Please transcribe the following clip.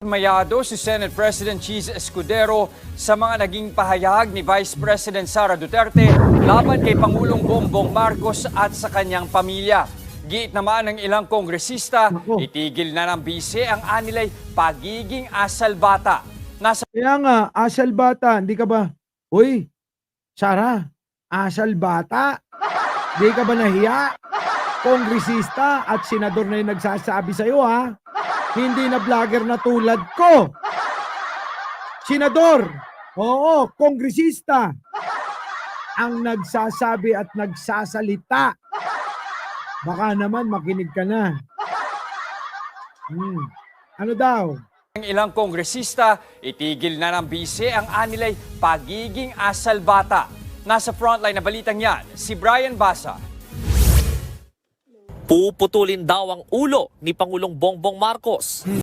Mayado si Senate President Cheese Escudero sa mga naging pahayag ni Vice President Sara Duterte laban kay Pangulong Bongbong Marcos at sa kanyang pamilya. Giit naman ng ilang kongresista, itigil na ng bise ang anilay pagiging asalbata. Kaya nga, asal bata, hindi ka ba? Uy, Sara, asal bata? Hindi ka ba nahiya? Kongresista at senador na yung nagsasabi sa'yo, ha? Hindi na vlogger na tulad ko. Senador, oo, kongresista ang nagsasabi at nagsasalita. Baka naman makinig ka na. Ano daw? Ang ilang kongresista, itigil na ng bise ang anilay pagiging asalbata. Nasa frontline na balitang yan, si Brian Basa. Puputulin daw ang ulo ni Pangulong Bongbong Marcos.